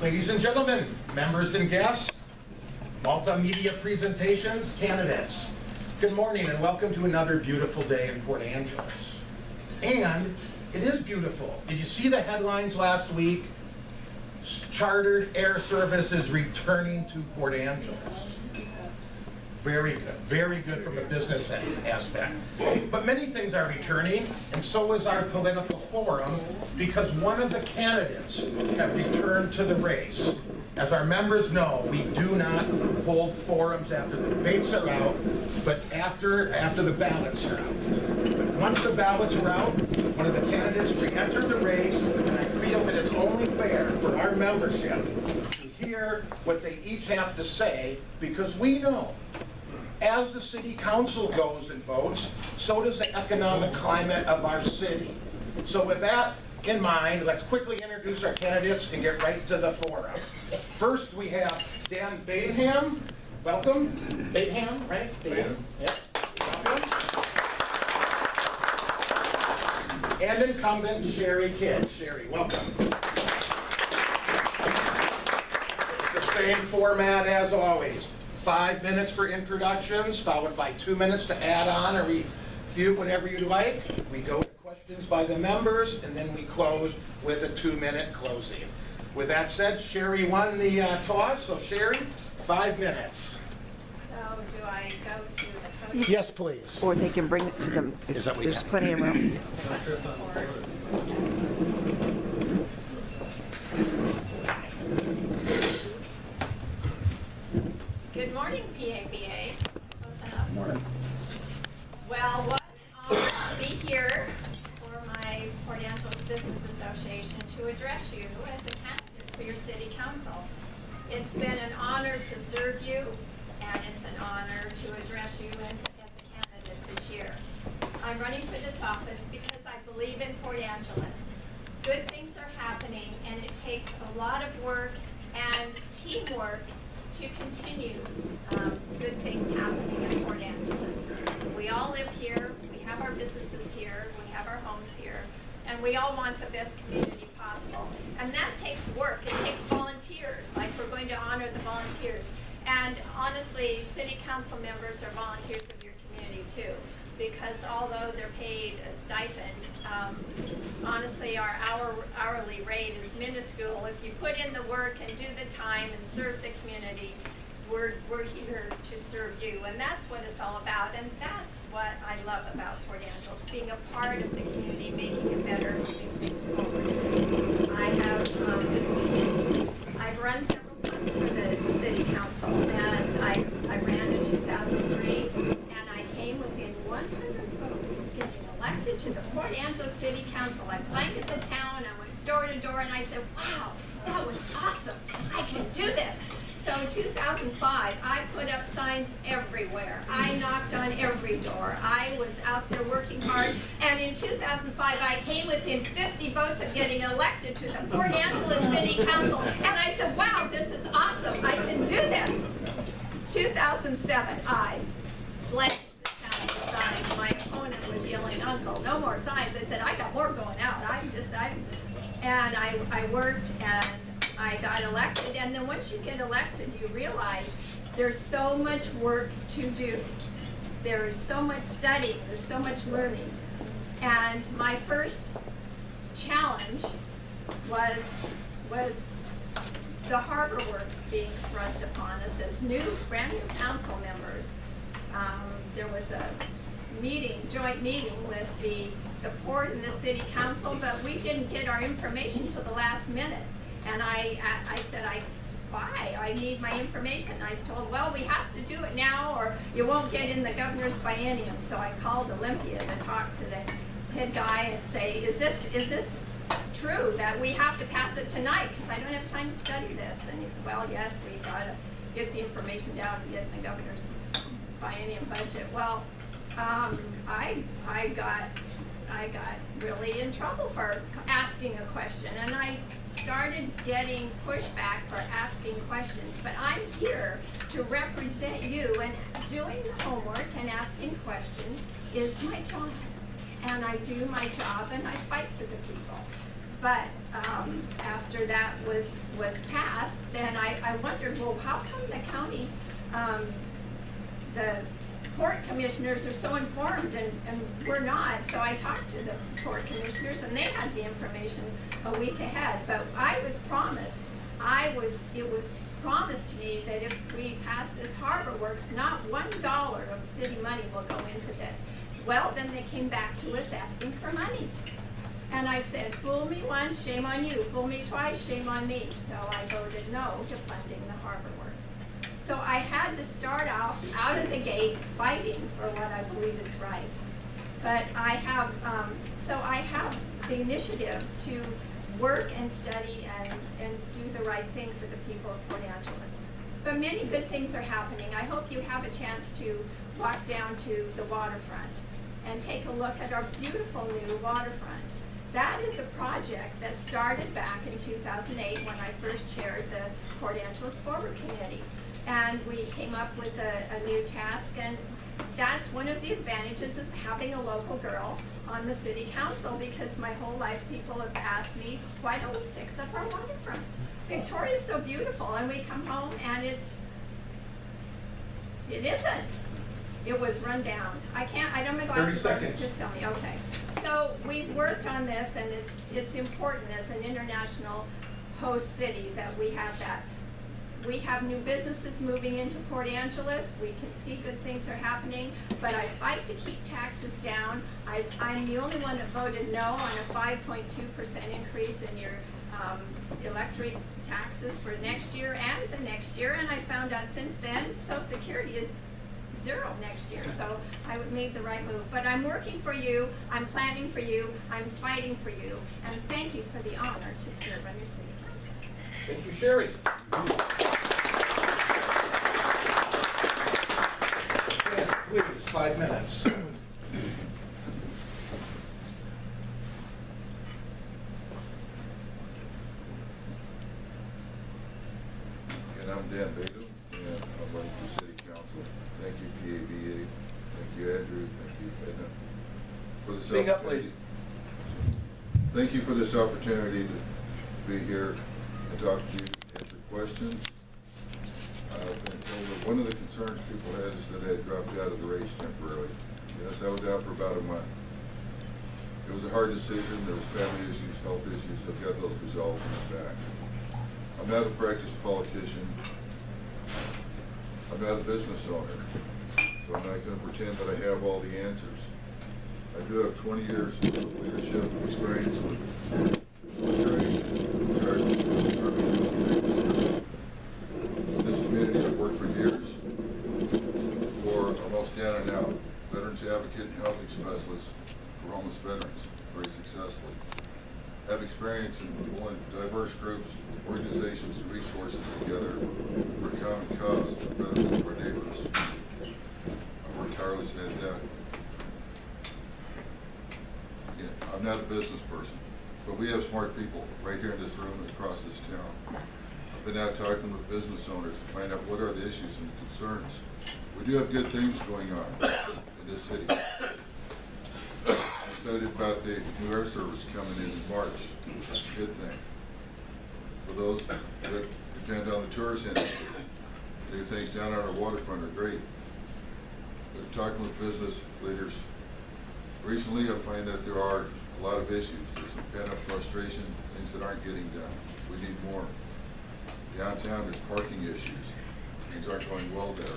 Ladies and gentlemen, members and guests, multimedia presentations, candidates, good morning and welcome to another beautiful day in Port Angeles. And it is beautiful. Did you see the headlines last week? Chartered air service is returning to Port Angeles. Very good from a business aspect. But many things are returning, and so is our political forum, because one of the candidates have returned to the race. As our members know, we do not hold forums after the debates are out, but after the ballots are out. But once the ballots are out, one of the candidates re-entered the race, and I feel that it's only fair for our membership to hear what they each have to say, because we know as the city council goes and votes, so does the economic climate of our city. So with that in mind, let's quickly introduce our candidates and get right to the forum. First, we have Dan Bateham. Welcome. Bateham, right? Bateham. Yep. Welcome. And incumbent Cherie Kidd. Cherie, welcome. It's the same format as always. 5 minutes for introductions, followed by 2 minutes to add on or refute whatever you'd like. We go to questions by the members, and then we close with a 2-minute closing. With that said, Cherie won the toss, so Cherie, 5 minutes. So do I go to the podium? Yes, please. Or they can bring it to them. Is that what There's plenty of room. Good morning, PABA. Close enough. Morning. Well, what an honor to be here for my Port Angeles Business Association to address you as a candidate for your city council. It's been an honor to serve you, and it's an honor to address you as a candidate this year. I'm running for this office because I believe in Port Angeles. Good things are happening, and it takes a lot of work and teamwork to continue good things happening in Port Angeles. We all live here, we have our businesses here, we have our homes here, and we all want the best community possible. And that takes work, it takes volunteers, like we're going to honor the volunteers. And honestly, city council members are volunteers of your community too, because although they're paid a stipend, honestly our hourly rate is minuscule. If you put in the work and do the time and serve the community, we're here to serve you, and that's what it's all about. And that's what I love about Port Angeles, being a part of the community, making it better, moving things forward. I've run several times for the city council, and I ran in 2003, and I came within 100 votes of getting elected to the Port Angeles City Council. I blanketed the town, I went door to door, and I said, wow, that was awesome, I can do this. So in 2005, I put up signs everywhere. I knocked on every door. I was out there working hard. And in 2005, I came within 50 votes of getting elected to the Port Angeles City Council. And I said, wow, this is awesome. I can do this. 2007, I blanketed the town with signs. My opponent was yelling, uncle, no more signs. I said, I got more going out. And I worked, and I got elected, and then once you get elected, you realize there's so much work to do. There's so much studying, there's so much learning. And my first challenge was the harbor works being thrust upon us as brand new council members. There was a joint meeting with the port and the city council, but we didn't get our information till the last minute. And I said, why? I need my information. I was told, well, we have to do it now or you won't get in the governor's biennium. So I called Olympia to talk to the head guy and say, is this true that we have to pass it tonight? Because I don't have time to study this. And he said, well, yes, we got to get the information down and get in the governor's biennium budget. Well, I got really in trouble for asking a question, and I started getting pushback for asking questions. But I'm here to represent you, and doing the homework and asking questions is my job. And I do my job and I fight for the people. But after that was passed, then I wondered, well, how come the county, the port commissioners are so informed and we're not? So I talked to the port commissioners and they had the information a week ahead. But I was promised, it was promised to me that if we pass this Harbor Works, not $1 of city money will go into this. Well, then they came back to us asking for money. And I said, fool me once, shame on you. Fool me twice, shame on me. So I voted no to funding the Harbor Works. So I had to start off out of the gate fighting for what I believe is right. But I have, the initiative to work and study and do the right thing for the people of Port Angeles. But many good things are happening. I hope you have a chance to walk down to the waterfront and take a look at our beautiful new waterfront. That is a project that started back in 2008 when I first chaired the Port Angeles Forward Committee. And we came up with a new task, and that's one of the advantages of having a local girl on the city council, because my whole life people have asked me, why don't we fix up our waterfront? Victoria's so beautiful, and we come home and it isn't. It was run down. I don't have my glasses 30 on, seconds. just tell me, okay. So we've worked on this, and it's important as an international host city that we have that. We have new businesses moving into Port Angeles. We can see good things are happening, but I fight to keep taxes down. I'm the only one that voted no on a 5.2% increase in your electric taxes for next year and the next year, and I found out since then Social Security is zero next year, so I made the right move. But I'm working for you, I'm planning for you, I'm fighting for you, and thank you for the honor to serve on your city council. Thank you, Cherie. Please, 5 minutes. And I'm Dan Bateham, and I'm running for City Council. Thank you, PABA. Thank you, Andrew. Thank you, Edna, for this Speak up, opportunity. please. Thank you for this opportunity to be here and talk to you, answer questions. I've been told that one of the concerns people had is that I had dropped out of the race temporarily. Yes, I was out for about a month. It was a hard decision. There was family issues, health issues. I've got those resolved and I'm back. I'm not a practiced politician. I'm not a business owner, so I'm not going to pretend that I have all the answers. I do have 20 years of leadership experience with military, in this community. I've worked for years for almost down and out, veterans advocate and housing specialist for homeless veterans, very successfully. I have experience in pulling diverse groups, organizations, and resources together for a common cause, the betterment of our neighbors. I work tirelessly at that. Again, I'm not a business person, but we have smart people right here in this room and across this town. I've been out talking with business owners to find out what are the issues and the concerns. We do have good things going on in this city. I'm excited about the new air service coming in March. That's a good thing. For those that depend on the tourist industry, new things down on our waterfront are great. But talking with business leaders, recently I find that there are a lot of issues. There's some pent-up frustration, things that aren't getting done. We need more. Downtown, there's parking issues. Things aren't going well there.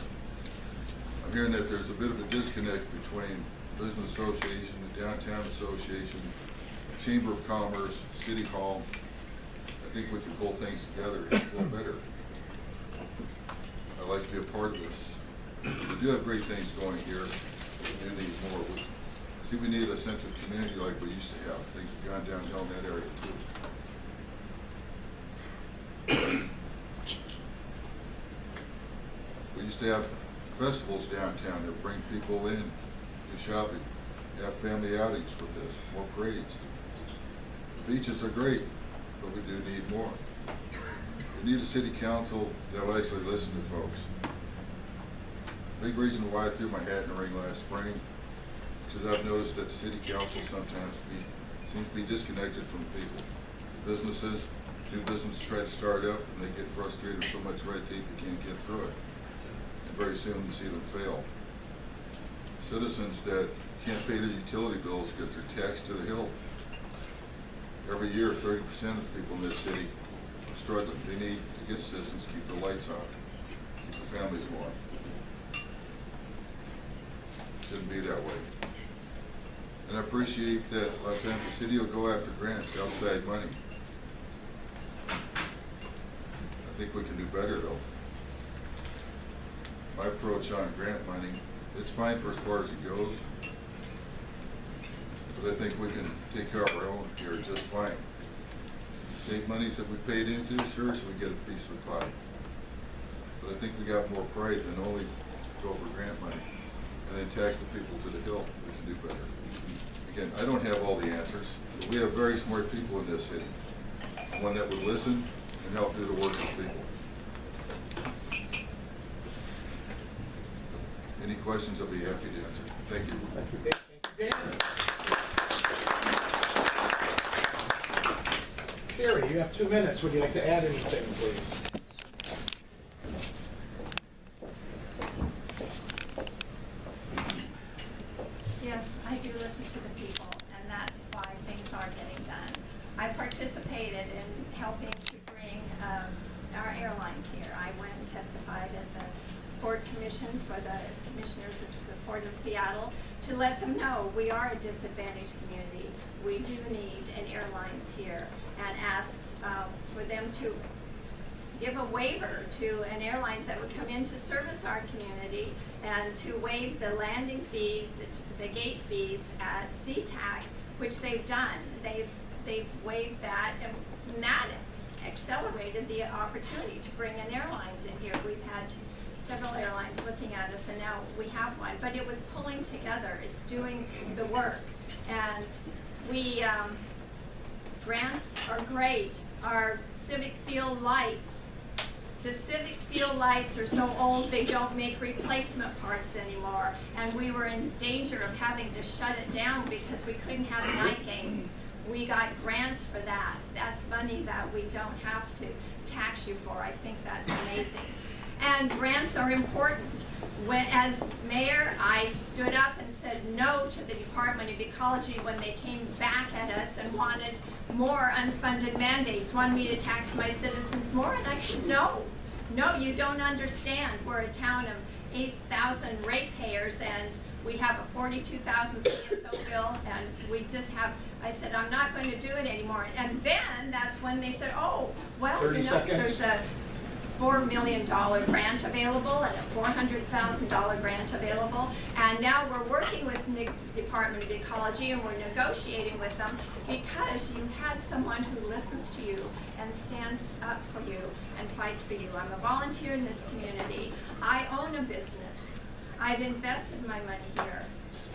I'm hearing that there's a bit of a disconnect between Business Association, the Downtown Association, Chamber of Commerce, City Hall. I think we can pull things together and feel better. I'd like to be a part of this. We do have great things going here. The community is more. See, we need a sense of community like we used to have. Things have gone downhill in that area too. We used to have festivals downtown that bring people in to shopping, have family outings with this, more parades. The beaches are great, but we do need more. We need a city council that will actually listen to folks. Big reason why I threw my hat in the ring last spring, because I've noticed that the city council sometimes seems to be disconnected from the people. businesses do business, try to start up, and they get frustrated with so much red tape they can't get through it. And very soon you see them fail. Citizens that can't pay their utility bills because they're taxed to the hill. Every year, 30% of the people in this city are struggling. They need to get assistance, keep the lights on, keep the families warm. Shouldn't be that way. And I appreciate that a lot of times the city will go after grants, outside money. I think we can do better though. My approach on grant money, it's fine for as far as it goes, but I think we can take care of our own here just fine. State monies that we paid into, sure, so we get a piece of the pie. But I think we got more pride than only go for grant money and then tax the people to the hill. We can do better. Again, I don't have all the answers, but we have very smart people in this city. One that would listen and help do the work of people. Any questions, I'll be happy to answer. Thank you. Thank you, Dan. Cherie, you have 2 minutes. Would you like to add anything, please? Yes, I do listen to the people, and that's why things are getting done. I participated in helping to bring our airlines here. I went and testified at the Port Commission for the Commissioners of the Port of Seattle to let them know we are a disadvantaged community. We do need an airlines here, and ask for them to give a waiver to an airlines that would come in to service our community and to waive the landing fees, the gate fees at SeaTac, which they've done. They've waived that, and that accelerated the opportunity to bring an airlines in here. We've had several airlines looking at us, and now we have one. But it was pulling together. It's doing the work, and we grants are great. Our civic field lights. The civic field lights are so old they don't make replacement parts anymore, and we were in danger of having to shut it down because we couldn't have night games. We got grants for that. That's money that we don't have to tax you for. I think that's amazing. And grants are important. As mayor, I stood up and said no to the Department of Ecology when they came back at us and wanted more unfunded mandates, wanted me to tax my citizens more, and I said no. No, you don't understand. We're a town of 8,000 ratepayers, and we have a 42,000 CSO bill, and we just have, I said, I'm not going to do it anymore. And then that's when they said, oh, well, you know, there's a $4 million grant available and a $400,000 grant available, and now we're working with the Department of Ecology, and we're negotiating with them because you had someone who listens to you and stands up for you and fights for you. I'm a volunteer in this community. I own a business. I've invested my money here,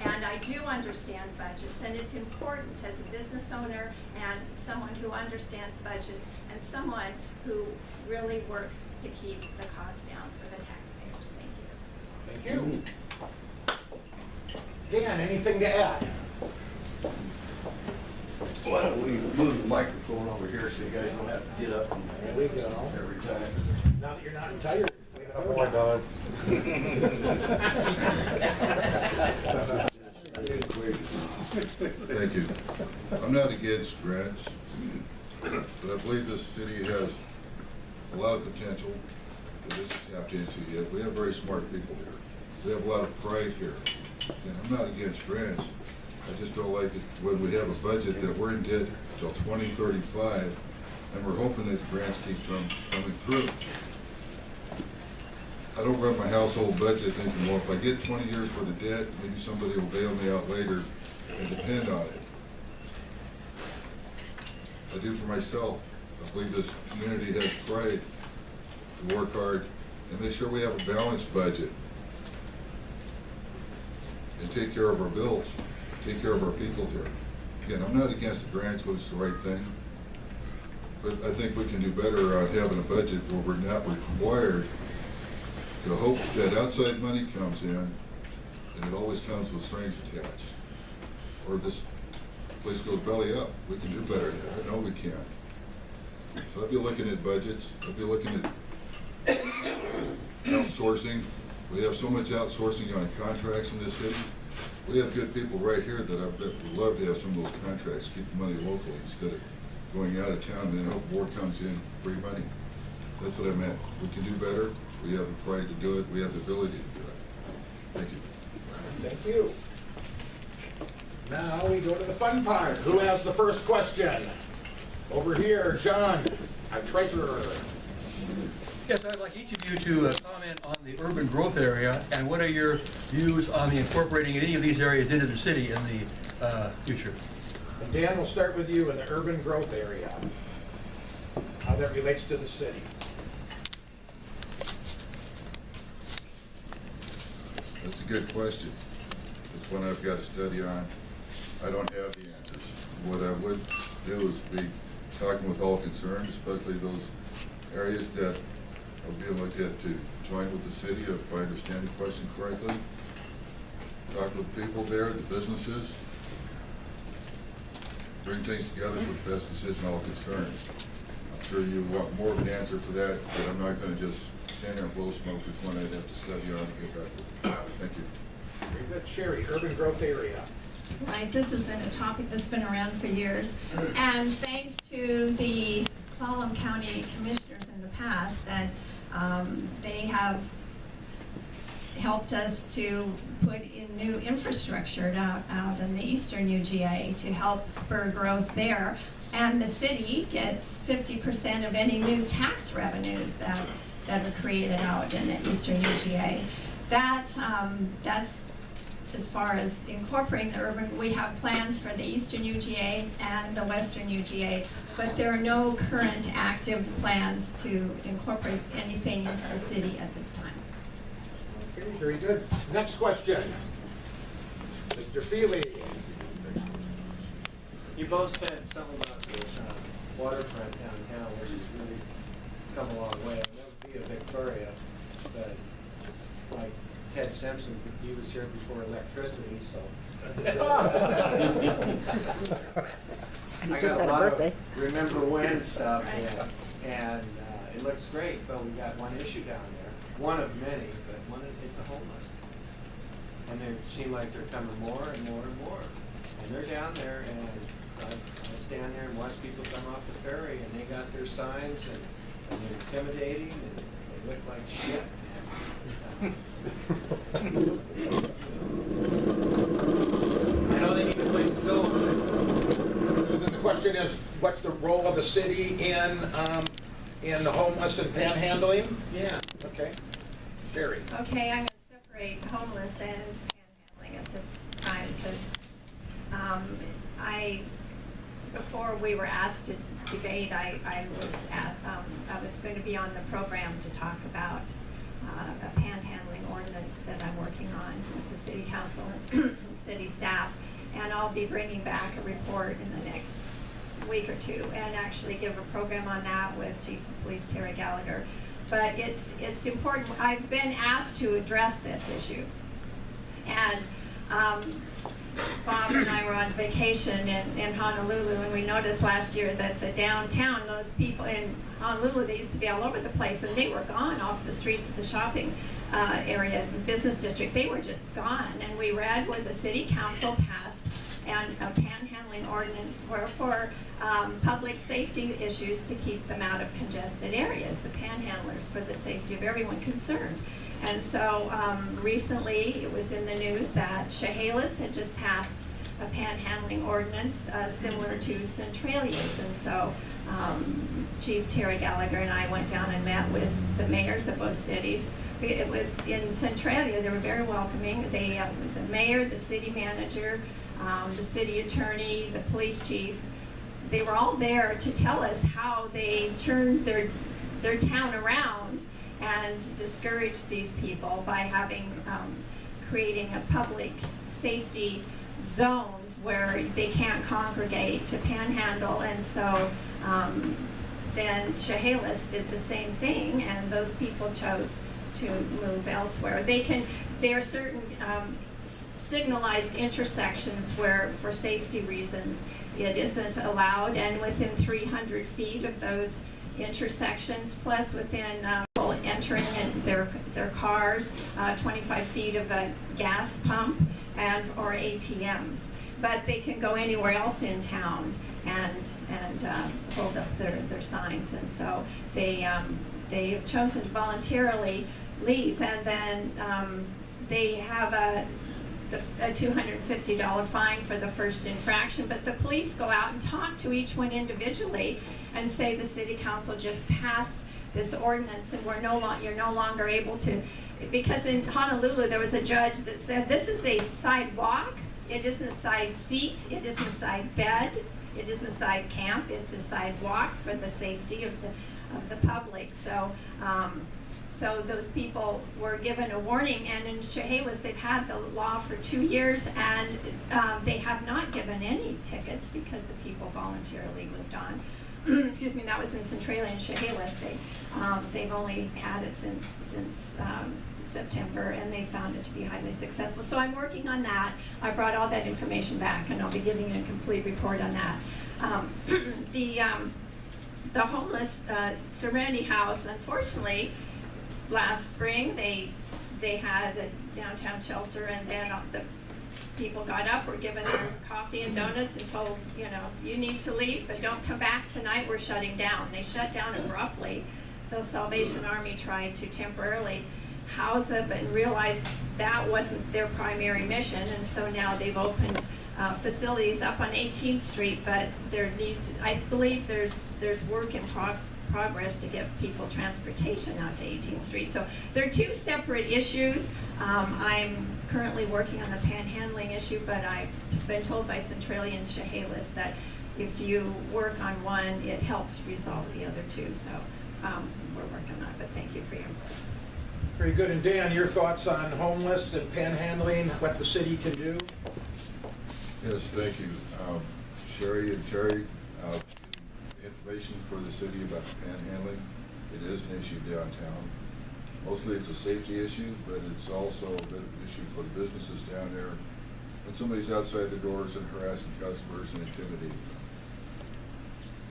and I do understand budgets, and it's important as a business owner and someone who understands budgets and someone who really works to keep the cost down for the taxpayers. Thank you. Thank you. Dan, anything to add? Why don't we move the microphone over here so you guys don't have to get up There we go. every time? Now that you're not retired. Oh my God. Thank you. I'm not against grants, but I believe this city has a lot of potential that isn't tapped into yet. We have very smart people here. We have a lot of pride here. And I'm not against grants. I just don't like it when we have a budget that we're in debt till 2035, and we're hoping that grants keep coming through. I don't run my household budget thinking, well, if I get 20 years worth of debt, maybe somebody will bail me out later and depend on it. I do for myself. I believe this community has pride to work hard and make sure we have a balanced budget and take care of our bills, take care of our people here. Again, I'm not against the grants when it's the right thing, but I think we can do better on having a budget where we're not required to hope that outside money comes in, and it always comes with strings attached. Or this place goes belly up. We can do better than that. I know we can. So I'll be looking at budgets, I'll be looking at outsourcing. We have so much outsourcing on contracts in this city. We have good people right here that I bet would love to have some of those contracts, keep the money locally instead of going out of town and then hope more comes in, free money. That's what I meant. We can do better. We have the pride to do it. We have the ability to do it. Thank you. Thank you. Now we go to the fun part. Who has the first question? Over here, John, our treasurer. Yes, I'd like each of you to comment on the urban growth area, and what are your views on the incorporating any of these areas into the city in the future? And Dan, we'll start with you in the urban growth area. How that relates to the city. That's a good question. It's one I've got to study on. I don't have the answers. What I would do is be talking with all concerned, especially those areas that I'll be able to get to join with the city, if I understand the question correctly. Talk with people there, the businesses, bring things together for the best decision all concerned. I'm sure you want more of an answer for that, but I'm not going to just stand there and blow smoke. It's one I'd have to study on and get back with. Thank you. Very good. Cherie, urban growth area. Right, this has been a topic that's been around for years, and thanks to the Clallam County Commissioners in the past that they have helped us to put in new infrastructure out in the eastern UGA to help spur growth there, and the city gets 50% of any new tax revenues that are created out in the eastern UGA. That's as far as incorporating the urban. We have plans for the eastern UGA and the western UGA, but there are no current active plans to incorporate anything into the city at this time. Okay, very good. Next question. Mr. Feely. You both said something about the waterfront downtown, which has really come a long way. I'll never be a Victoria, but like Ted Simpson, he was here before electricity, so. And he I just got had a lot of birthday. remember when stuff, Right. and it looks great, but we got one issue down there, one of many, but it's the homeless. And they seem like they're coming more and more and more. And they're down there, and I stand there and watch people come off the ferry, and they got their signs, and they're intimidating, and they look like shit. I know they need a place to go. Then the question is, what's the role of the city in the homeless and panhandling? Yeah. Okay. Cherie. Okay, I'm going to separate homeless and panhandling at this time because before we were asked to debate, I was going to be on the program to talk about a panhandling ordinance that I'm working on with the city council and city staff, and I'll be bringing back a report in the next week or two and actually give a program on that with Chief of Police Cherie Gallagher. But it's important. I've been asked to address this issue, and Bob and I were on vacation in Honolulu, and we noticed last year that the downtown, those people in Honolulu, they used to be all over the place, and they were gone off the streets of the shopping area, the business district. They were just gone, and we read where the city council passed and a panhandling ordinance were for public safety issues to keep them out of congested areas, the panhandlers, for the safety of everyone concerned. And so recently it was in the news that Chehalis had just passed a panhandling ordinance similar to Centralia's. And so Chief Cherie Gallagher and I went down and met with the mayors of both cities. It was in Centralia. They were very welcoming. They, the mayor, the city manager, the city attorney, the police chief, they were all there to tell us how they turned their town around and discourage these people by having creating a public safety zones where they can't congregate to panhandle. And so then Chehalis did the same thing, and those people chose to move elsewhere. There are certain signalized intersections where, for safety reasons, it isn't allowed, and within 300 feet of those intersections, plus within people entering in their cars, 25 feet of a gas pump or ATMs. But they can go anywhere else in town and hold up their signs, and so they have chosen to voluntarily leave, and then they have a $250 fine for the first infraction, but the police go out and talk to each one individually and say the city council just passed this ordinance and you're no longer able to, because in Honolulu there was a judge that said this is a sidewalk, it isn't a side seat, it isn't a side bed, it isn't a side camp, it's a sidewalk for the safety of the public. So those people were given a warning, and in Chehalis they've had the law for 2 years, and they have not given any tickets because the people voluntarily moved on. Excuse me, that was in Centralia and Chehalis. They've only had it since September, and they found it to be highly successful. So I'm working on that. I brought all that information back, and I'll be giving you a complete report on that. The homeless Serenity House, unfortunately, last spring they had a downtown shelter, and then the people got up, were given their coffee and donuts and told, you need to leave, but don't come back tonight, we're shutting down. They shut down abruptly. The Salvation Army tried to temporarily house them and realized that wasn't their primary mission, and so now they've opened facilities up on 18th Street, but I believe there's work in progress to get people transportation out to 18th Street. So there are two separate issues. I'm currently working on the panhandling issue, but I've been told by Centralia and Chehalis that if you work on one, it helps resolve the other two. So we're working on it, but thank you for your input. Very good. And Dan, your thoughts on homeless and panhandling, what the city can do? Yes, thank you. Cherie and Terry, information for the city about the panhandling. It is an issue downtown. Mostly it's a safety issue, but it's also a bit of an issue for the businesses down there. When somebody's outside the doors and harassing customers and intimidating them.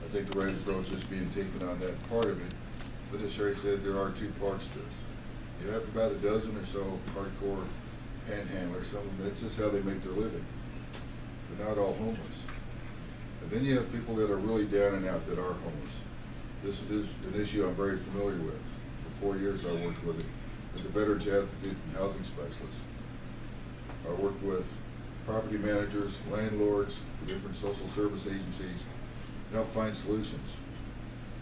I think the right approach is being taken on that part of it. But as Cherie said, there are two parts to this. You have about a dozen or so hardcore panhandlers. Some of them, that's just how they make their living. They're not all homeless. And then you have people that are really down and out that are homeless. This is an issue I'm very familiar with. For 4 years I worked with it as a veterans advocate and housing specialist. I worked with property managers, landlords, different social service agencies, and helped find solutions.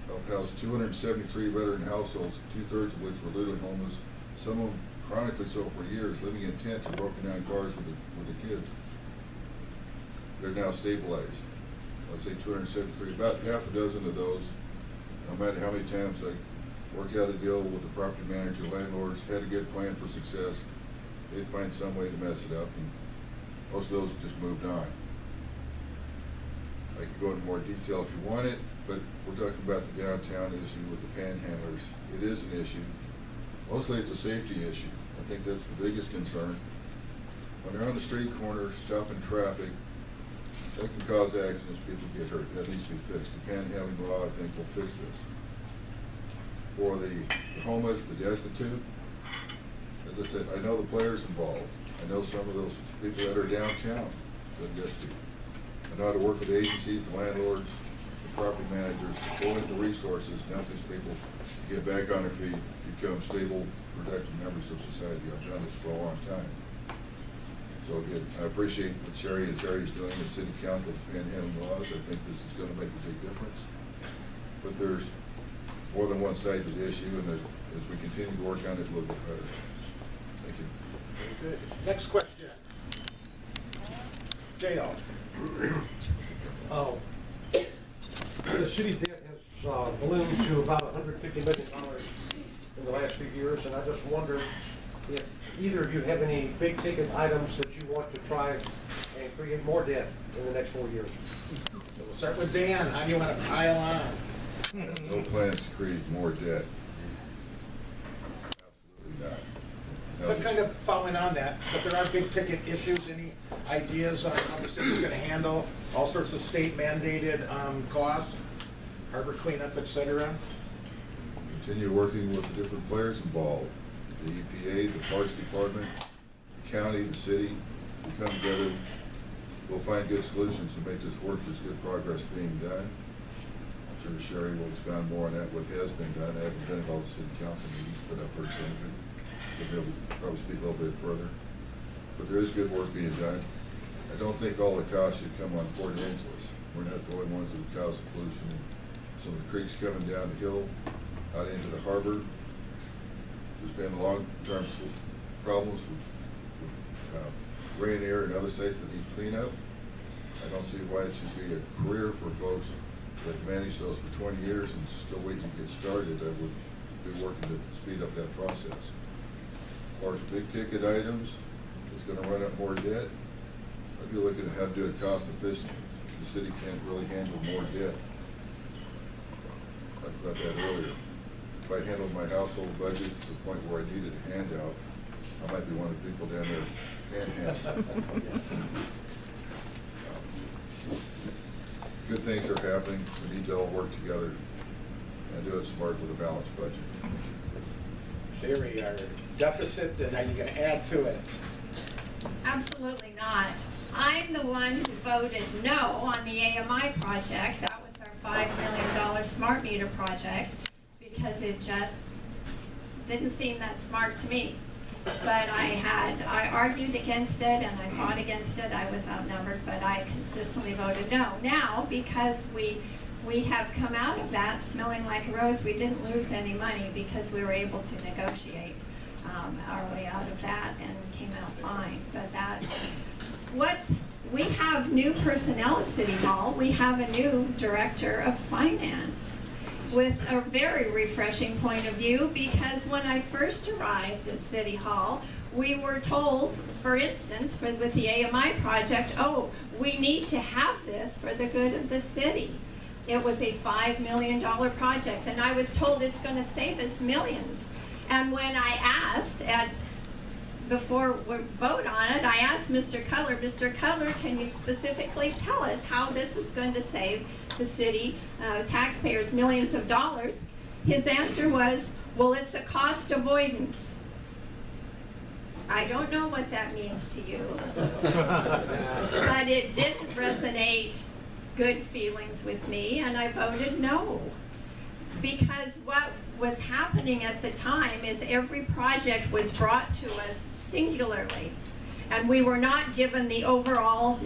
Helped house 273 veteran households, 2/3 of which were literally homeless, some of them chronically so for years, living in tents or broken down cars with the kids. They're now stabilized. I'd say 273, about half a dozen of those, no matter how many times I worked out a deal with the property manager, landlords, had a good plan for success, they'd find some way to mess it up, and most of those just moved on. I could go into more detail if you want it, but we're talking about the downtown issue with the panhandlers. It is an issue. Mostly it's a safety issue. I think that's the biggest concern. When they're on the street corner, stopping traffic, that can cause accidents, people get hurt. That needs to be fixed. The panhandling law, I think, will fix this. For the homeless, the destitute, as I said, I know the players involved. I know some of those people that are downtown that are destitute. I know how to work with the agencies, the landlords, the property managers, to pull in the resources, and help these people get back on their feet, become stable, productive members of society. I've done this for a long time. So again, I appreciate what Cherie and Terry's doing as city council to panhandling laws. I think this is going to make a big difference. But there's more than one side to the issue, and as we continue to work on it, we'll get better. Thank you. Very good. Next question. J.O. The city debt has ballooned to about $150 million in the last few years, and I just wondered if either of you have any big ticket items that you want to try and create more debt in the next 4 years. So we'll start with Dan. How do you want to pile on? I have no plans to create more debt. Absolutely not. But kind of following on that, but there are big ticket issues, any ideas on how the city's gonna handle all sorts of state mandated costs, harbor cleanup, et cetera? Continue working with the different players involved, the EPA, the Parks Department, the county, the city. We come together, we'll find good solutions to make this work. There's good progress being done. I'm sure Cherie will expound more on that, what has been done. I haven't been at all the city council meetings, but I've heard some of it. She'll be able to probably speak a little bit further. But there is good work being done. I don't think all the costs should come on Port Angeles. We're not the only ones that have caused the pollution. Some of the creeks coming down the hill, out into the harbor. There's been long-term problems with rain, air, and other sites that need cleanup. I don't see why it should be a career for folks that managed those for 20 years and still waiting to get started. I would be working to speed up that process. As far as big ticket items, it's going to run up more debt. I'd be looking at how to do it cost efficiently. The city can't really handle more debt. I talked about that earlier. If I handled my household budget to the point where I needed a handout, I might be one of the people down there panhandling. Good things are happening. We need to all work together and do it smart with a balanced budget. Cherie, our deficit, and are you gonna add to it? Absolutely not. I'm the one who voted no on the AMI project. That was our $5 million smart meter project because it just didn't seem that smart to me. But I argued against it and I fought against it. I was outnumbered, but I consistently voted no. Now, because we have come out of that smelling like a rose, we didn't lose any money because we were able to negotiate our way out of that and came out fine. But we have new personnel at City Hall. We have a new director of finance with a very refreshing point of view, because when I first arrived at City Hall, we were told, for instance, with the AMI project, oh, we need to have this for the good of the city. It was a $5 million project, and I was told it's going to save us millions. And when I asked, before we vote on it, I asked Mr. Cutler, can you specifically tell us how this is going to save the city taxpayers millions of dollars? His answer was, well, it's a cost avoidance. I don't know what that means to you, but it didn't resonate good feelings with me, and I voted no. Because what was happening at the time is every project was brought to us singularly, and we were not given the overall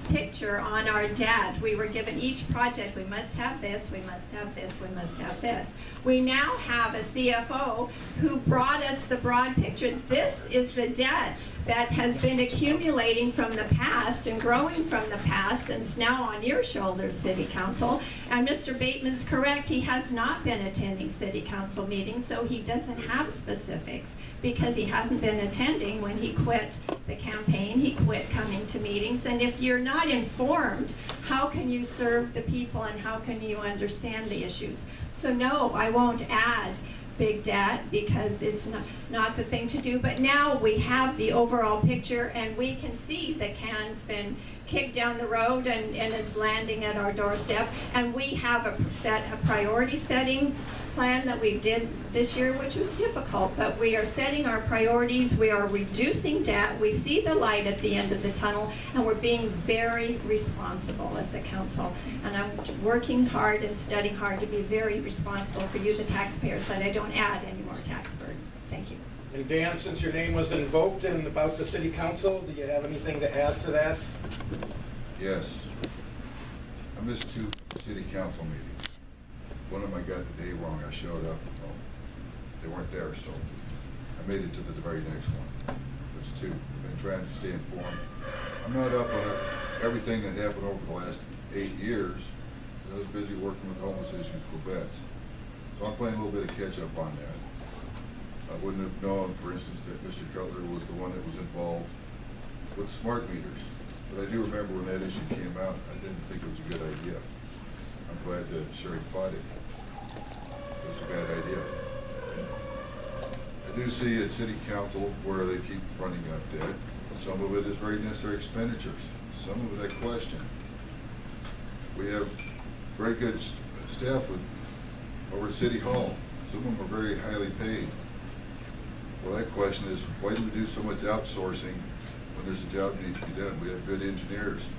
picture on our debt. We were given each project, we must have this, we must have this, we must have this. We now have a CFO who brought us the broad picture. This is the debt that has been accumulating from the past and growing from the past, and it's now on your shoulders, City Council. And Mr. Bateman's correct, he has not been attending City Council meetings, so he doesn't have specifics, because he hasn't been attending. When he quit the campaign, he quit coming to meetings. And if you're not informed, how can you serve the people and how can you understand the issues? So no, I won't add big debt because it's not the thing to do. But now we have the overall picture, and we can see the can's been kicked down the road and it's landing at our doorstep. And we have a priority setting plan that we did this year, which was difficult, but we are setting our priorities, we are reducing debt, we see the light at the end of the tunnel, and we're being very responsible as a council. And I'm working hard and studying hard to be very responsible for you, the taxpayers, that I don't add any more tax burden. Thank you. And Dan, since your name was invoked and about the city council, do you have anything to add to that? Yes. I missed 2 city council meetings. One of them I got the day wrong. I showed up, well, they weren't there, so I made it to the very next one. That's 2. I've been trying to stay informed. I'm not up on everything that happened over the last 8 years. I was busy working with homeless issues for vets. So I'm playing a little bit of catch up on that. I wouldn't have known, for instance, that Mr. Cutler was the one that was involved with smart meters. But I do remember when that issue came out, I didn't think it was a good idea. I'm glad that Cherie fought it. It was a bad idea. I I do see at city council where they keep running up debt. Some of it is very necessary expenditures. Some of it I question. We have very good staff over at City Hall. Some of them are very highly paid. What I question is, why do we do so much outsourcing when there's a job that needs to be done? We have good engineers.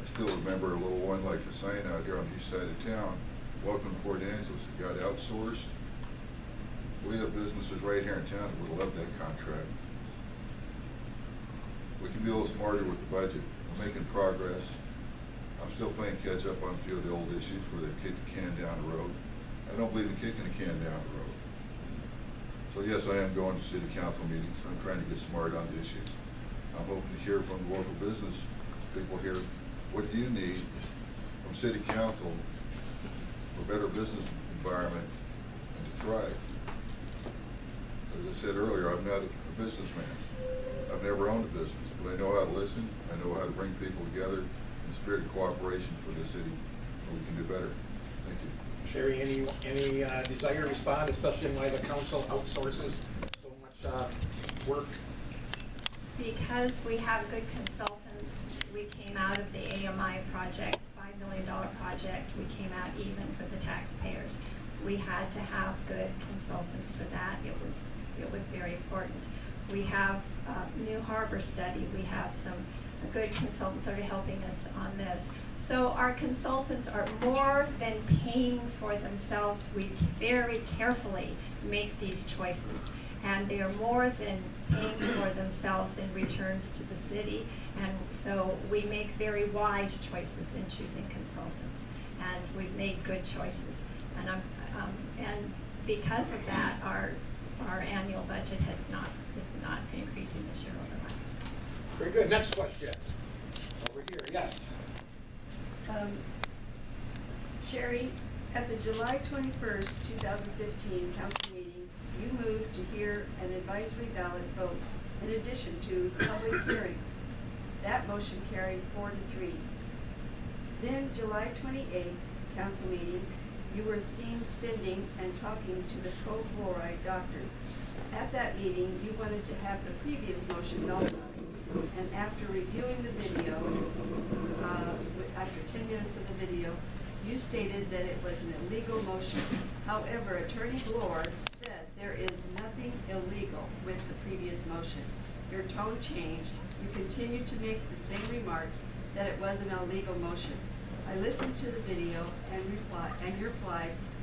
I still remember a little one like a sign out here on the east side of town, welcome to Port Angeles, it got outsourced. We have businesses right here in town that would love that contract. We can be a little smarter with the budget. We're making progress. I'm still playing catch up on a few of the old issues where they've kicked the can down the road. I don't believe in kicking the can down the road. So yes, I am going to city council meetings. I'm trying to get smart on the issues. I'm hoping to hear from the local business people here, what do you need from city council for a better business environment and to thrive? As I said earlier, I'm not a businessman. I've never owned a business, but I know how to listen. I know how to bring people together in the spirit of cooperation for the city, so we can do better. Thank you. Cherie, any desire to respond, especially in light of council outsources so much work? Because we have good consultants, we came out of the AMI project, $5 million project, we came out even for the taxpayers. We had to have good consultants for that. It was very important. We have New Harbor study. We have some good consultants that are helping us on this. So our consultants are more than paying for themselves. We very carefully make these choices. And they are more than paying for themselves in returns to the city. And so we make very wise choices in choosing consultants. And we've made good choices. And because of that, our annual budget is not increasing this year over last. Very good. Next question. Over here, yes. Cherie, at the July 21st, 2015 council meeting, you moved to hear an advisory ballot vote in addition to public hearings. That motion carried 4-3. Then July 28th council meeting, you were seen spending and talking to the pro-fluoride doctors. At that meeting, you wanted to have the previous motion nullified, and after reviewing the video, after 10 minutes of the video, you stated that it was an illegal motion. However, Attorney Bloor said there is nothing illegal with the previous motion. Your tone changed. You continued to make the same remarks that it was an illegal motion. I listened to the video and your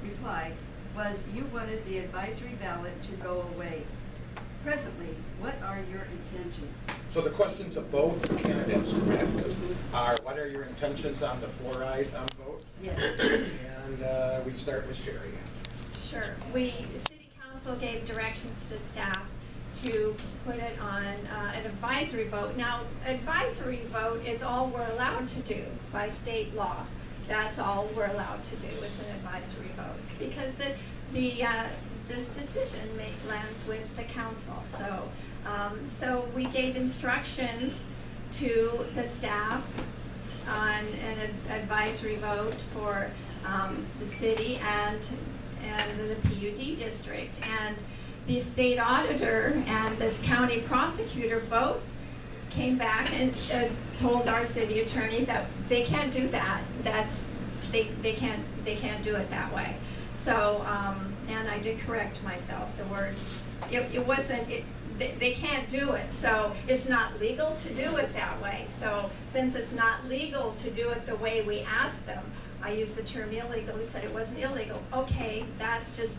reply was you wanted the advisory ballot to go away. Presently, what are your intentions? So the questions of both candidates, correct, are what are your intentions on the fluoride vote? Yes. And we start with Cherie. Sure. City Council gave directions to staff to put it on an advisory vote. Now, advisory vote is all we're allowed to do by state law. That's all we're allowed to do is an advisory vote because this decision lands with the council. So we gave instructions to the staff on an advisory vote for the city and the PUD district. And the state auditor and this county prosecutor both came back and told our city attorney that they can't do that. They can't do it that way. So and I did correct myself. The word it wasn't. They can't do it. So it's not legal to do it that way. So since it's not legal to do it the way we asked them, I used the term illegal. He said it wasn't illegal. Okay, that's just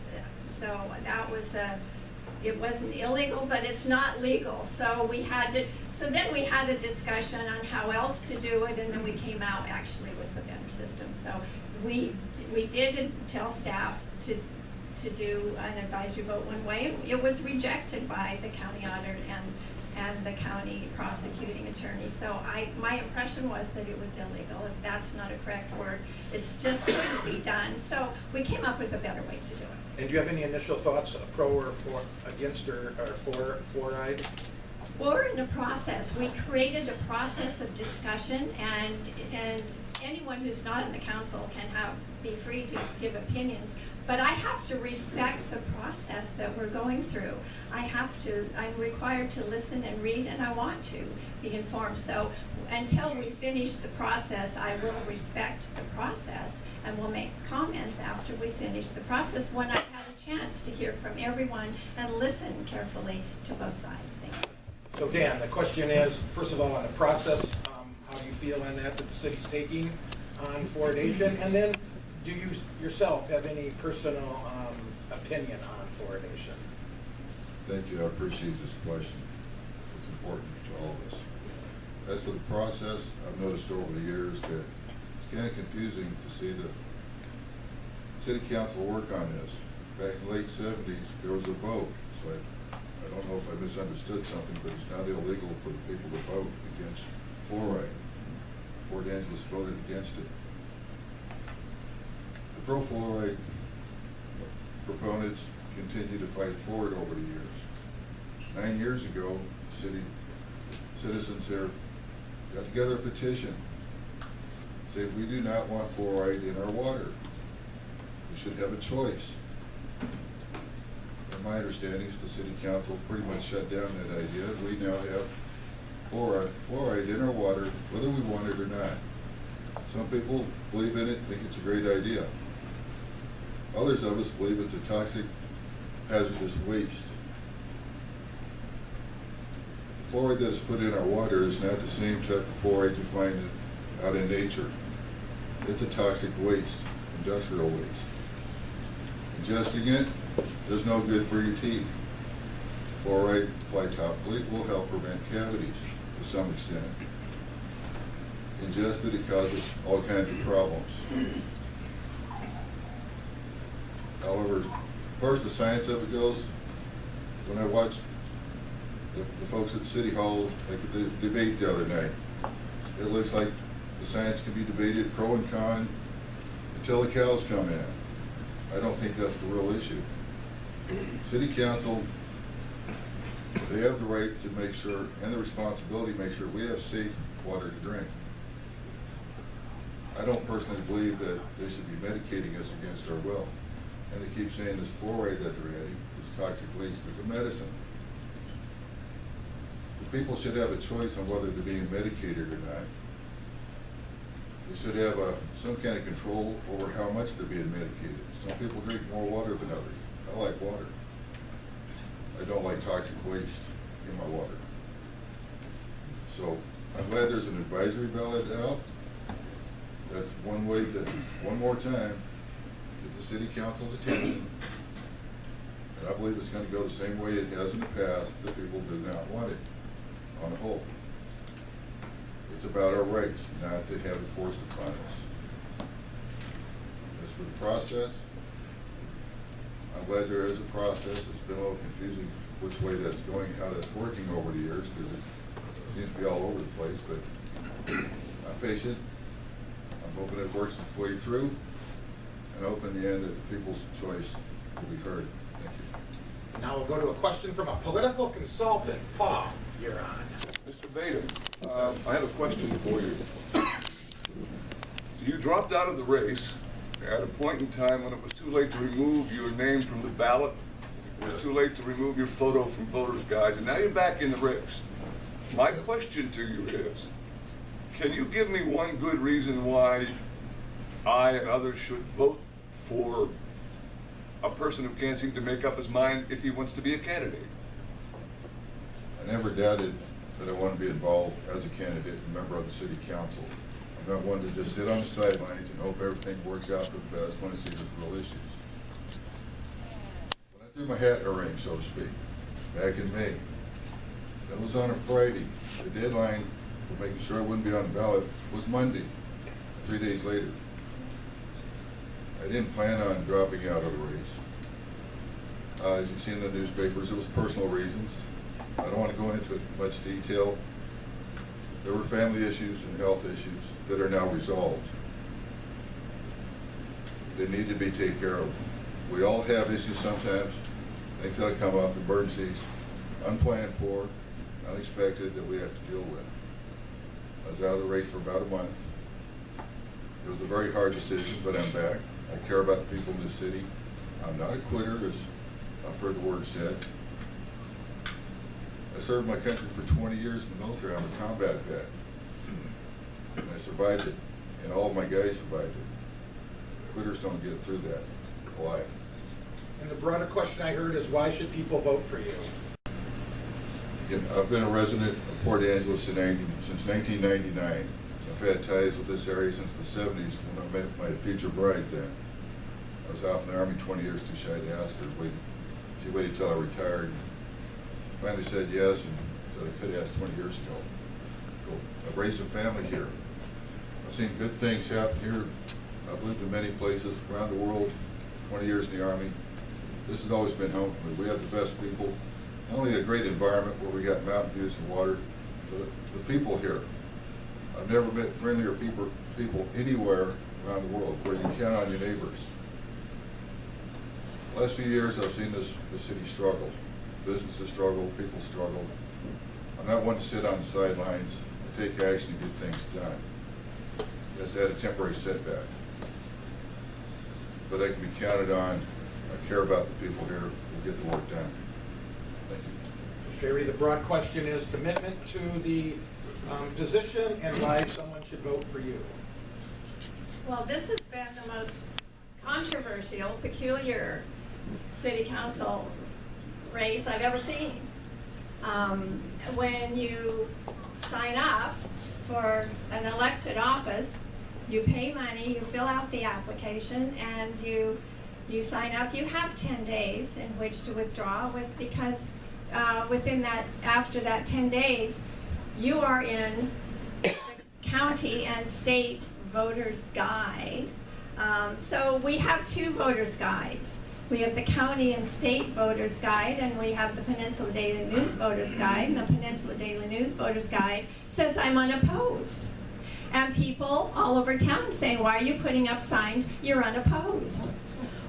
so that was a. It wasn't illegal, but it's not legal. So then we had a discussion on how else to do it, and then we came out actually with the better system. So we did tell staff to do an advisory vote one way. It was rejected by the county auditor and the county prosecuting attorney. So my impression was that it was illegal. If that's not a correct word, it's just couldn't be done. So we came up with a better way to do it. And do you have any initial thoughts, pro or against or for fluoride? We're in a process. We created a process of discussion, and anyone who's not in the council can be free to give opinions. But I have to respect the process that we're going through. I'm required to listen and read, and I want to be informed. So until we finish the process, I will respect the process and will make comments after we finish the process when I've had a chance to hear from everyone and listen carefully to both sides. Thank you. So Dan, the question is, first of all, on the process, how do you feel on that the city's taking on fluoridation? And then, do you yourself have any personal opinion on fluoridation? Thank you, I appreciate this question. It's important to all of us. As for the process, I've noticed over the years that it's kind of confusing to see the city council work on this. Back in the late 70s, there was a vote, so I don't know if I misunderstood something, but it's not illegal for the people to vote against fluoride. Port Angeles voted against it. The pro-fluoride proponents continue to fight for it over the years. 9 years ago, the citizens here got together a petition, said we do not want fluoride in our water. We should have a choice. And my understanding is the city council pretty much shut down that idea. We now have fluoride in our water, whether we want it or not. Some people believe in it, think it's a great idea. Others of us believe it's a toxic, hazardous waste. The fluoride that is put in our water is not the same type of fluoride you find out in nature. It's a toxic waste, industrial waste. Ingesting it is no good for your teeth. Fluoride applied topically will help prevent cavities to some extent. Ingested, it causes all kinds of problems. However, as far as the science of it goes, when I watched the folks at City Hall, like the debate the other night, it looks like the science can be debated pro and con until the cows come in. I don't think that's the real issue. City Council, they have the right to make sure, and the responsibility to make sure we have safe water to drink. I don't personally believe that they should be medicating us against our will. And they keep saying this fluoride that they're adding, this toxic waste, is a medicine. The people should have a choice on whether they're being medicated or not. They should have some kind of control over how much they're being medicated. Some people drink more water than others. I like water. I don't like toxic waste in my water. So I'm glad there's an advisory ballot out. That's one way to, one more time, get the city council's attention. And I believe it's going to go the same way it has in the past, that people do not want it on the whole. It's about our rights, not to have it forced upon us. As for the process, I'm glad there is a process. It's been a little confusing which way that's going, how that's working over the years, because it seems to be all over the place, but I'm patient. I'm hoping it works its way through, and I hope in the end that the people's choice will be heard. Thank you. Now we'll go to a question from a political consultant. Paul, you're on. Mr. Bateham, I have a question for you. You dropped out of the race at a point in time when it was too late to remove your name from the ballot. It was too late to remove your photo from voters' guides, and now you're back in the race. My question to you is, can you give me one good reason why I and others should vote for a person who can't seem to make up his mind if he wants to be a candidate? I never doubted that I want to be involved as a candidate and member of the city council. I'm not one to just sit on the sidelines and hope everything works out for the best when I see there's real issues. When I threw my hat in the ring, so to speak, back in May, that was on a Friday. The deadline for making sure I wouldn't be on the ballot was Monday, 3 days later. I didn't plan on dropping out of the race. As you've seen in the newspapers, it was personal reasons. I don't want to go into much detail. There were family issues and health issues that are now resolved. They need to be taken care of. We all have issues sometimes, things that come up, emergencies, unplanned for, unexpected, that we have to deal with. I was out of the race for about a month. It was a very hard decision, but I'm back. I care about the people in the city. I'm not a quitter, as a I've heard the word said. I served my country for 20 years in the military. I'm a combat vet. And I survived it, and all of my guys survived it. Quitters don't get through that alive. And the broader question I heard is, why should people vote for you? Again, I've been a resident of Port Angeles since 1999. I've had ties with this area since the 70s when I met my future bride then. I was off in the Army 20 years too shy to ask her. She waited till I retired. Finally said yes, and said I could have asked 20 years ago. So I've raised a family here. I've seen good things happen here. I've lived in many places around the world, 20 years in the Army. This has always been home to me. We have the best people. Not only a great environment where we got mountain views and water, but the people here. I've never met friendlier people anywhere around the world where you count on your neighbors. The last few years I've seen the city struggle. Businesses struggle, people struggle. I'm not one to sit on the sidelines. I take action to get things done. Yes, I had a temporary setback, but I can be counted on. I care about the people here. We'll get the work done. Thank you. Cherie, the broad question is commitment to the position and why someone should vote for you. Well, this has been the most controversial, peculiar city council race I've ever seen. When you sign up for an elected office, you pay money, you fill out the application, and you sign up. You have 10 days in which to withdraw because within that, after that 10 days, you are in the county and state voters guide. So we have two voters guides. We have the county and state voters guide, and we have the Peninsula Daily News voters guide. And the Peninsula Daily News voters guide says I'm unopposed. And people all over town saying, why are you putting up signs? You're unopposed.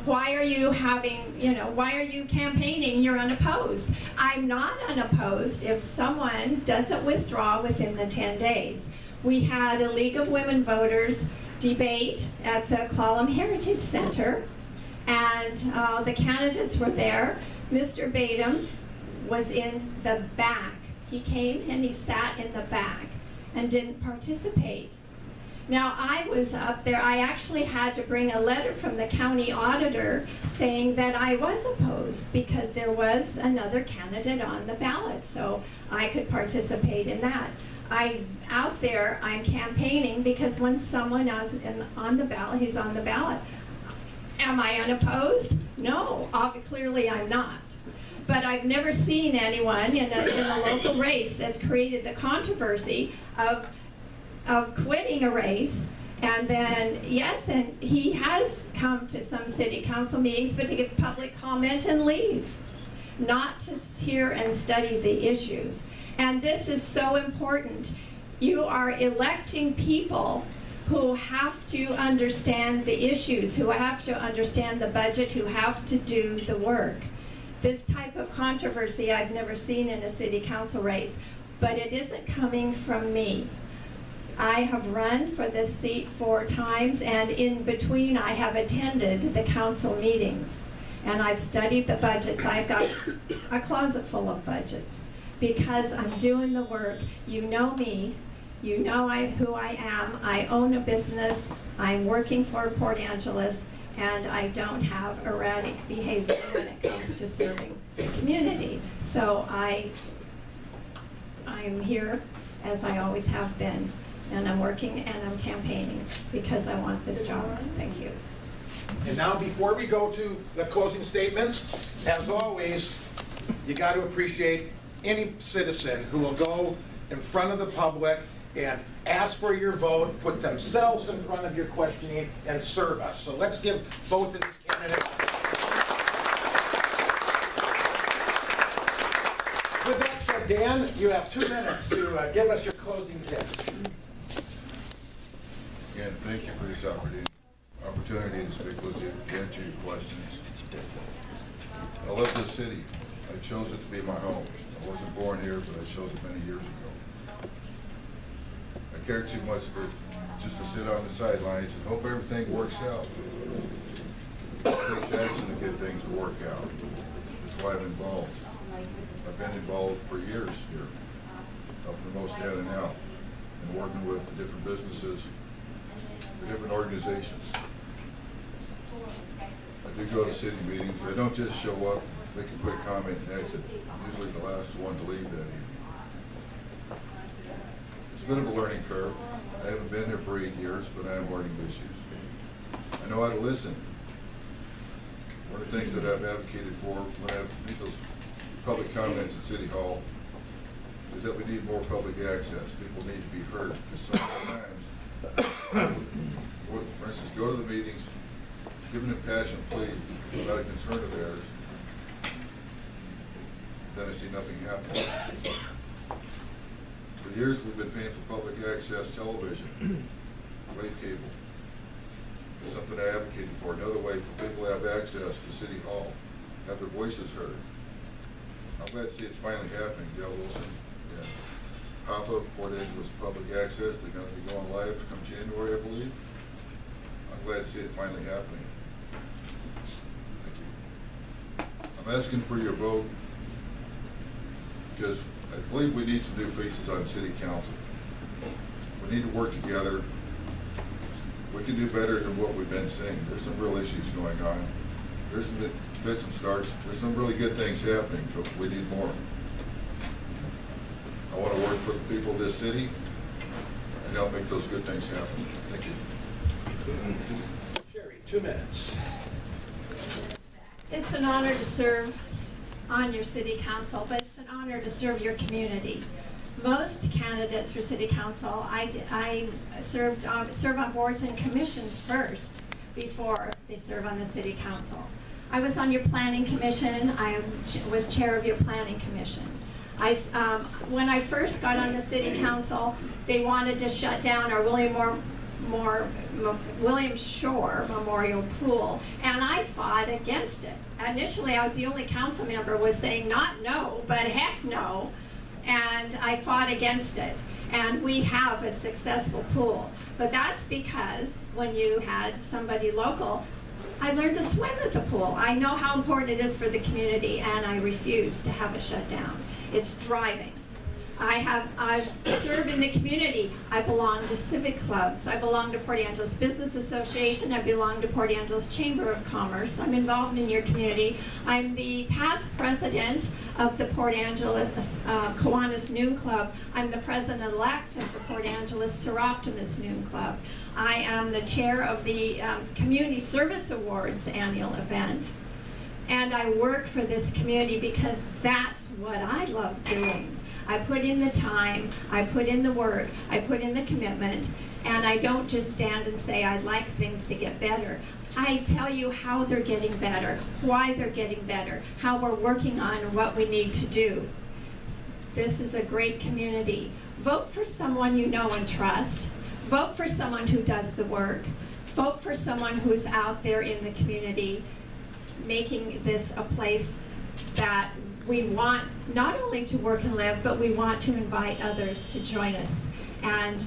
Why are you why are you campaigning? You're unopposed. I'm not unopposed if someone doesn't withdraw within the 10 days. We had a League of Women Voters debate at the Clallam Heritage Center, and the candidates were there. Mr. Bateham was in the back. He came and he sat in the back and didn't participate. Now, I was up there. I actually had to bring a letter from the county auditor saying that I was opposed because there was another candidate on the ballot, so I could participate in that. Out there, I'm campaigning because when someone is on the ballot, who's on the ballot, am I unopposed? No, clearly I'm not. But I've never seen anyone in a local race that's created the controversy of quitting a race, and then, yes, and he has come to some city council meetings, but to give public comment and leave, not to hear and study the issues. And this is so important. You are electing people who have to understand the issues, who have to understand the budget, who have to do the work. This type of controversy I've never seen in a city council race, but it isn't coming from me. I have run for this seat 4 times, and in between I have attended the council meetings, and I've studied the budgets. I've got a closet full of budgets because I'm doing the work. You know me. You know who I am. I own a business. I'm working for Port Angeles, and I don't have erratic behavior when it comes to serving the community. So I'm here as I always have been, and I'm working and I'm campaigning because I want this job. Thank you. And now, before we go to the closing statements, as always, you got to appreciate any citizen who will go in front of the public and ask for your vote, put themselves in front of your questioning, and serve us. So let's give both of these candidates. With that said, Dan, you have 2 minutes to give us your closing tips. Again, thank you for this opportunity to speak with you, to answer your questions. I love this city. I chose it to be my home. I wasn't born here, but I chose it many years ago. I care too much just to sit on the sidelines and hope everything works out. It takes action to get things to work out. It's That's why I'm involved. I've been involved for years here, up in the most data now, and working with the different businesses, the different organizations. I do go to city meetings. I don't just show up, make a quick comment and exit. I'm usually the last one to leave that evening. It's a bit of a learning curve. I haven't been there for 8 years, but I am learning the issues. I know how to listen. One of the things that I've advocated for when I make those public comments at City Hall is that we need more public access. People need to be heard, because sometimes, for instance, go to the meetings, give an impassioned plea about a concern of theirs, then I see nothing happening. For years, we've been paying for public access television, wave cable. It's something I advocated for. Another way for people to have access to City Hall, have their voices heard. I'm glad to see it's finally happening. Dale Wilson and PABA, Port Angeles Public Access, they're going to be going live come January, I believe. I'm glad to see it finally happening. Thank you. I'm asking for your vote because I believe we need some new faces on City Council. We need to work together. We can do better than what we've been seeing. There's some real issues going on. There's some fits and starts. There's some really good things happening, but we need more. I want to work for the people of this city and help make those good things happen. Thank you. Cherie, 2 minutes. It's an honor to serve on your city council, but it's an honor to serve your community. Most candidates for city council, I serve on boards and commissions first before they serve on the city council. I was on your planning commission. I was chair of your planning commission. When I first got on the city council, they wanted to shut down our William Shore Memorial Pool, and I fought against it. Initially, I was the only council member was saying not no, but heck no. And I fought against it. And we have a successful pool. But that's because when you had somebody local, I learned to swim at the pool. I know how important it is for the community, and I refuse to have it shut down. It's thriving. I've served in the community. I belong to civic clubs. I belong to Port Angeles Business Association. I belong to Port Angeles Chamber of Commerce. I'm involved in your community. I'm the past president of the Port Angeles Kiwanis Noon Club. I'm the president-elect of the Port Angeles Seroptimus Noon Club. I am the chair of the Community Service Awards annual event. And I work for this community because that's what I love doing. I put in the time, I put in the work, I put in the commitment, and I don't just stand and say I'd like things to get better. I tell you how they're getting better, why they're getting better, how we're working on and what we need to do. This is a great community. Vote for someone you know and trust. Vote for someone who does the work. Vote for someone who's out there in the community making this a place that we want not only to work and live, but we want to invite others to join us. And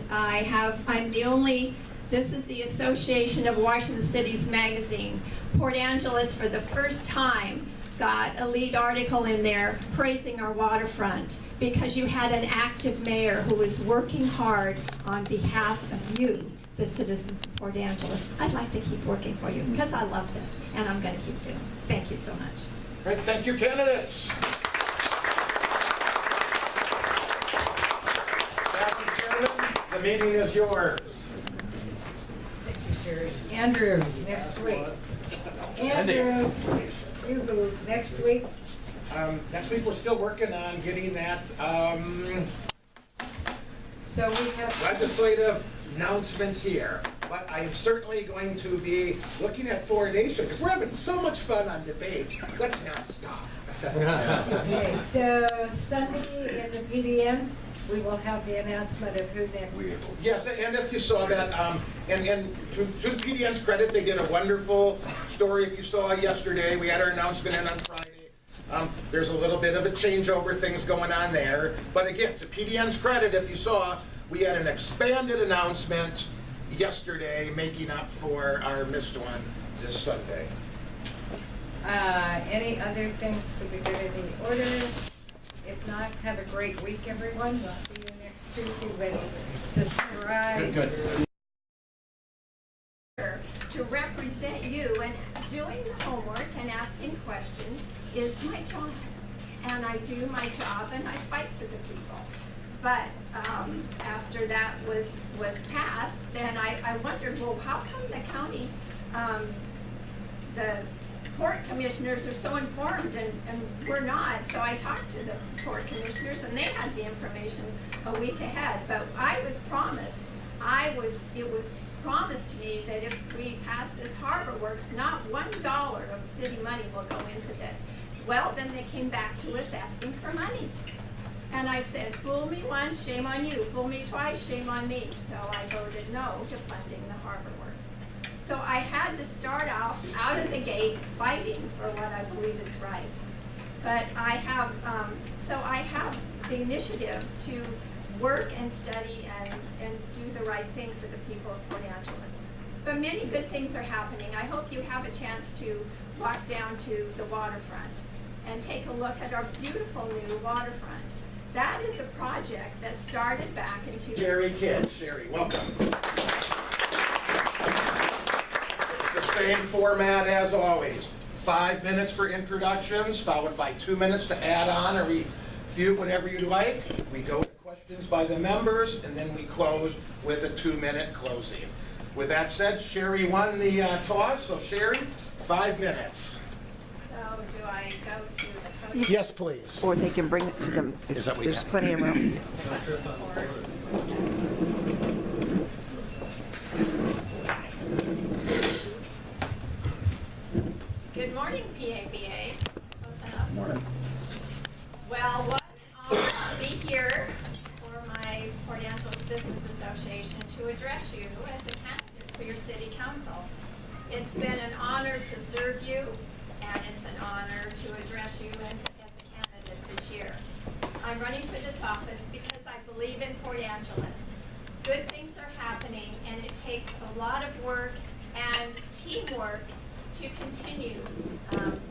this is the Association of Washington Cities magazine. Port Angeles, for the first time, got a lead article in there praising our waterfront because you had an active mayor who was working hard on behalf of you, the citizens of Port Angeles. I'd like to keep working for you because I love this, and I'm going to keep doing it. Thank you so much. All right, thank you, candidates. Madam Chairman, the meeting is yours. Thank you, Cherie. Andrew, next week. Andrew, yoo-hoo, next week. Next week, we're still working on getting that So we have legislative announcement here. But I'm certainly going to be looking at fluoridation because we're having so much fun on debates. Let's not stop. Okay, so Sunday in the PDN, we will have the announcement of who next. Yes, and if you saw that, and to the PDN's credit, they did a wonderful story. If you saw yesterday, we had our announcement in on Friday. There's a little bit of a changeover, things going on there. But again, to PDN's credit, if you saw, we had an expanded announcement yesterday, making up for our missed one this Sunday. Any other things for the good of the order? If not, have a great week, everyone. We'll see you next Tuesday with the surprise. To represent you, and doing the homework and asking questions is my job. And I do my job and I fight for the people. But after that was passed, then I wondered, well, how come the county, the port commissioners are so informed and we're not? So I talked to the port commissioners and they had the information a week ahead. But I was promised, it was promised to me that if we pass this Harbor Works, not $1 of city money will go into this. Well, then they came back to us asking for money. And I said, fool me once, shame on you. Fool me twice, shame on me. So I voted no to funding the Harbor Works. So I had to start off out of the gate fighting for what I believe is right. But I have, I have the initiative to work and study and do the right thing for the people of Port Angeles. But many good things are happening. I hope you have a chance to walk down to the waterfront and take a look at our beautiful new waterfront. That is a project that started back in Cherie Kidd. Cherie, welcome. It's the same format as always. 5 minutes for introductions, followed by 2 minutes to add on or refute whatever you'd like. We go to questions by the members, and then we close with a 2-minute closing. With that said, Cherie won the toss, so Cherie, 5 minutes. So do I go to the podium? Yes, please. Or they can bring it to them if Is that what you there's have? plenty of room. Good morning, PABA. Close enough. Morning. Well, what an honor to be here for my Port Angeles Business Association to address you as a candidate for your city council. It's been an honor to serve you, and it's an honor to address you as a candidate this year. I'm running for this office because I believe in Port Angeles. Good things are happening, and it takes a lot of work and teamwork to continue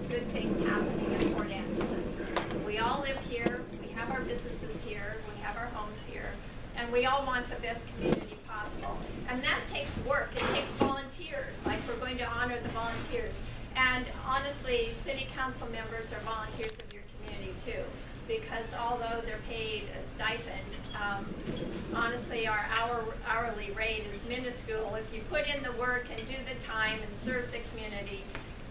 good things happening in Port Angeles. We all live here, we have our businesses here, we have our homes here, and we all want the best community possible. And that takes work, it takes volunteers, like we're going to honor the volunteers. And honestly, city council members are volunteers of your community too, because although they're paid a stipend, honestly our hourly rate is minuscule. If you put in the work and do the time and serve the community,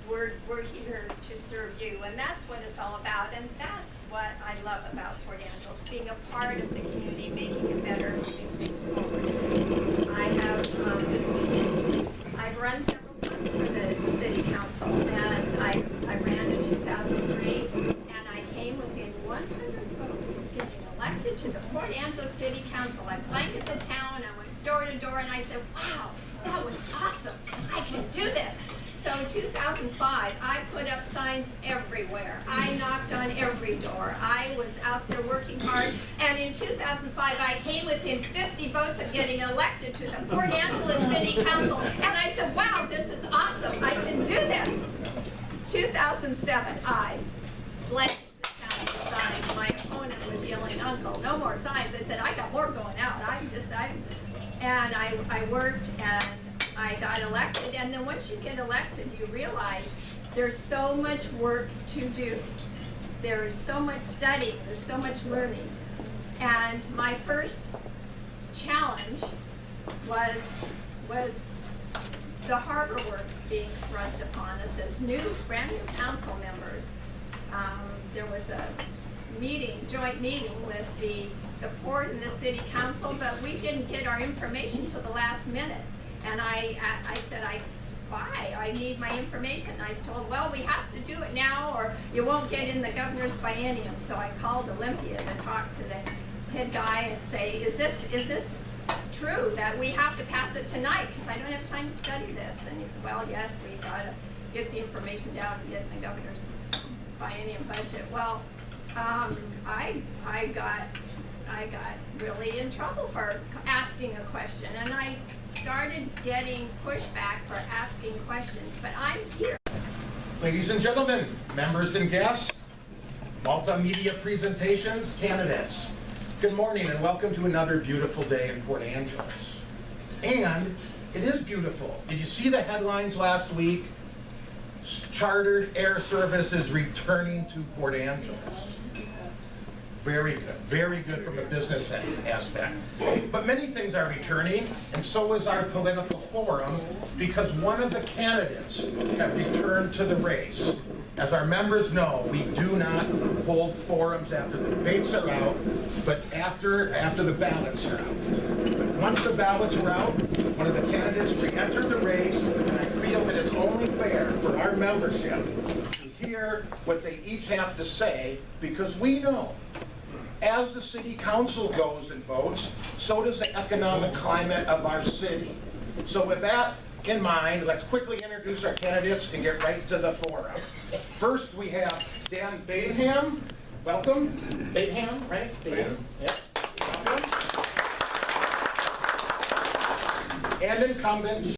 we're here to serve you, and that's what it's all about. And that's what I love about Port Angeles, being a part of the community, making it better, moving things forward. I've run several times for the city council, and I ran in 2003, and I came within 100 votes of getting elected to the Port Angeles City Council. I blanketed the town, I went door to door, and I said, wow, that was awesome, I can do this. So in 2005, I put up signs everywhere. I knocked on every door. I was out there working hard. And in 2005, I came within 50 votes of getting elected to the Port Angeles City Council. And I said, wow, this is awesome. I can do this. 2007, I blanketed the town with signs. My opponent was yelling, uncle, no more signs. I said, I got more going out. And I worked, and I got elected, and then once you get elected, you realize there's so much work to do. There's so much studying, there's so much learning. And my first challenge was the Harbor Works being thrust upon us as brand new council members. There was a joint meeting with the port and the city council, but we didn't get our information till the last minute. And I said, why? I need my information. I was told, well, we have to do it now or you won't get in the governor's biennium. So I called Olympia to talk to the head guy and say, is this true that we have to pass it tonight? Because I don't have time to study this. And he said, well, yes, we got to get the information down and get in the governor's biennium budget. Well, I got really in trouble for asking a question, and I started getting pushback for asking questions, but I'm here. Ladies and gentlemen, members and guests, multimedia presentations, candidates, good morning and welcome to another beautiful day in Port Angeles. And it is beautiful. Did you see the headlines last week? Chartered air service is returning to Port Angeles. Very good from a business aspect. But many things are returning, and so is our political forum, because one of the candidates have returned to the race. As our members know, we do not hold forums after the debates are out, but after the ballots are out. But once the ballots are out, one of the candidates re-entered the race, and I feel that it's only fair for our membership to hear what they each have to say, because we know as the city council goes and votes, so does the economic climate of our city. So with that in mind, let's quickly introduce our candidates and get right to the forum. First, we have Dan Bateham. Welcome. Bateham, right? Bateham. Yep. Welcome. And incumbent